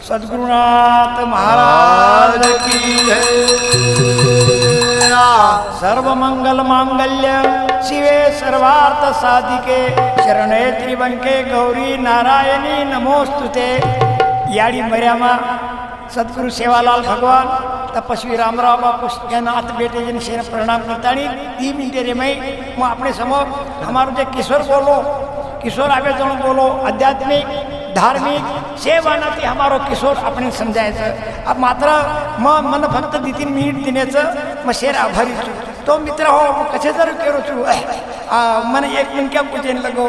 सद्गुरुनाथ महाराज की सर्व मंगल मांगल्य शिवे सर्वार्थ साधिके शरणे त्रिबंके गौरी नारायणी नमोस्तुते। याडी मर्यामा सद्गुरु सेवालाल भगवान तपस्वी रामराव बापू यांना आत बेटे जन शेर प्रणाम करता 3 मिनटे रे मैं अपने समोर हमारो जे किशोर बोलो किशोर आवे जण बोलो आध्यात्मिक धार्मिक सेवानाती हमारो किशोर आपण समजायचं। अब मात्र मग मन फक्त 2-3 मिनिट देण्याचं मग शेर आभारी छु तो मित्र हो कसे जर केरो छु मन 1 मिनिट क्या पूछेन लगो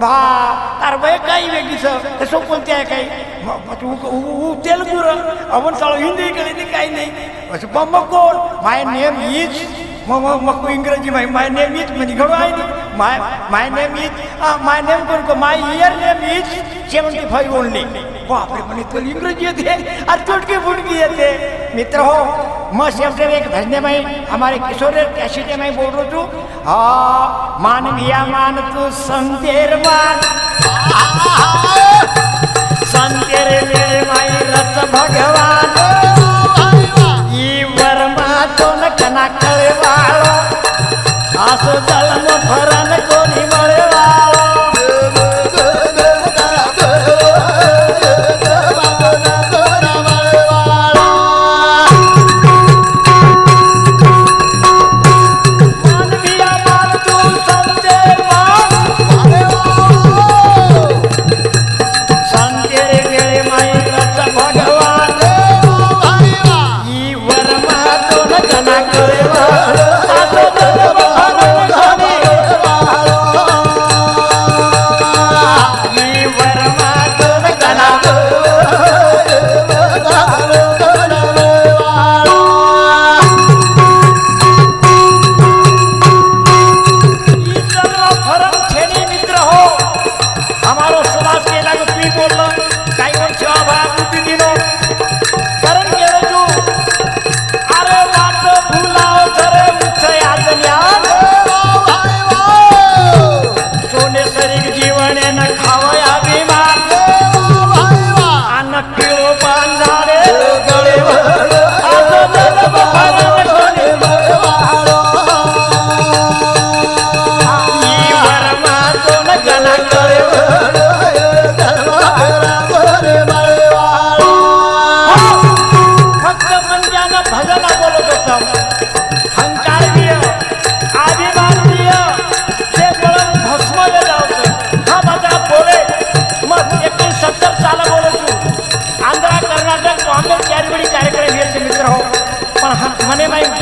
भा तार वय काही वेगळीचं कसो कोणते आहे काही तेलुगू अवन चालू हिंदी कळते काही नाही असं बंब कोण माय नेम इज मग इंग्रजी माय नेम इज म्हणजे घडू आहे माय नेम इज माय नेम कोण my ear name is 75 only. बापरे म्हणे तो इंग्रजी येते और चुटकी फुटकी येते। मित्र हो मैं शेवटे एक भजने में हमारे किशोर कैसेटे में बोल रहा हूँ मान गया मान तू संतेर मान संतेर मेरे माई रथ भगवान ई वर्मा तो न कना कळवाळो आसो जलम भरन कोणी मळवाळो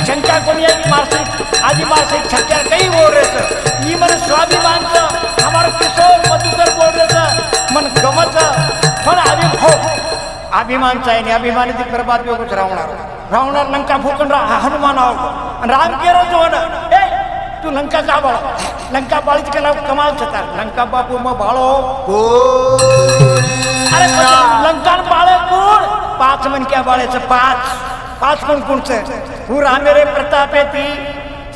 शंका कोणी मासिक आदि मासिक छक्या काही बोल रहे ये मन स्वाभिमान हमारा किशोर मधुकर बोल रहे मन गमत पण अभिमान चाहिए अभिमान ती बर्बाद में कुछ रावणार लंका फूकन हनुमान आओ राम के रो जो ए तू लंका का बाळो लंका बाळीच केला कमाल छता लंका बापू म बाळो अरे लंका बाळे कोण 5 मन क्या बाळेचं 5 कोण कोणचं हु रामेरे प्रतापेती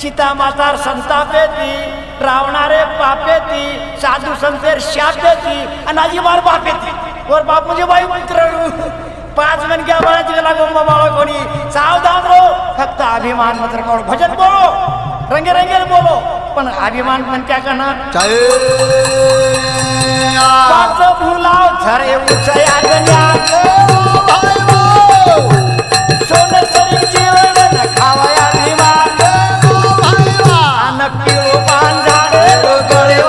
सीता मातार संतापेती रावणारे पापेती साधू संतेर शापेती अनाजी मार बापेती और बाप मुझे भाई मित्र 5 मन क्या बाळाची लागो म बाळो कोणी सावधान रहो फक्त अभिमान मत रखो भजन बोलो रंगे रंगे बोलो पण अभिमान मन क्या करना पाच भुलाव झरे उचया गण्या सोने सरी जीवन न खावया अभिमान अनक्की पान झाडे गळे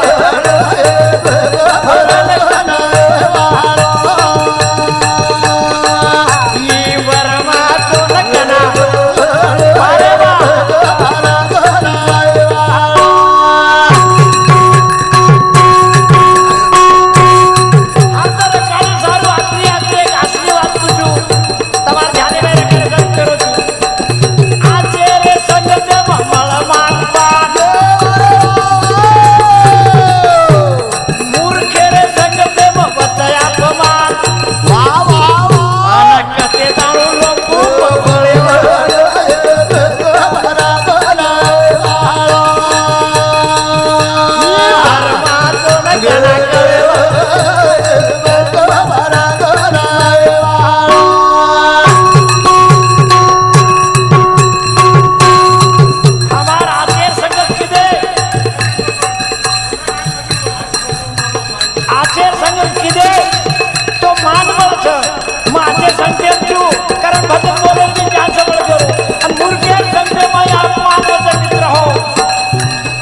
मागे संते तू कारण भजन बोलून मी जान जवळ करू आणि मूर्खेर संते माया मानवाचा मित्र हो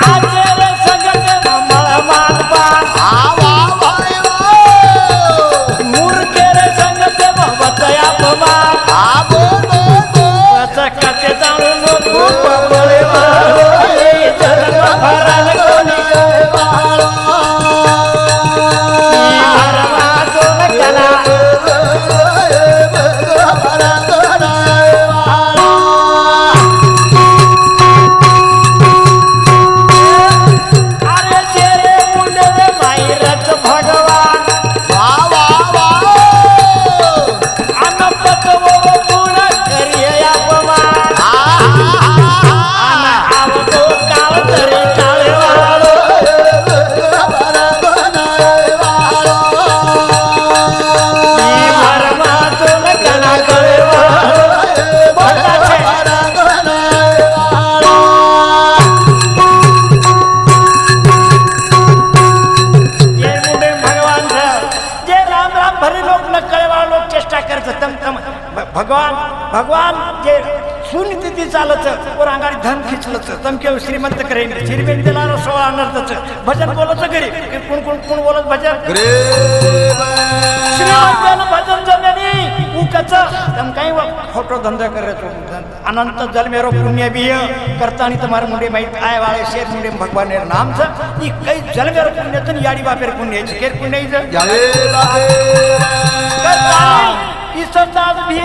आजे रे संगत मला मानपान मूर्खेर संगत भवतया अपमान कथे जाणून नको बळे वाळे जन्म भराल कोणी भगवान जे सुनीती चालत अंगाने धन खिचलच तमके श्रीमंत करेन श्रीमंत दिला 16 अनर्थच भजन बोलत घरी कोण कोण कोण बोलत भजन श्रीमंतानं भजन जमले उकच तम काही फोटो धंदा करत अनंत जलमेरो पुण्य भी करतानी तुम्हारे मुंडे माहित आय वाले शेर मुंडे भगवान ने नाम छ ई कई जलमेरो पुण्य तन याडी बापेर पुण्य छ केर पुण्य छ करतानी ईश्वर दास भी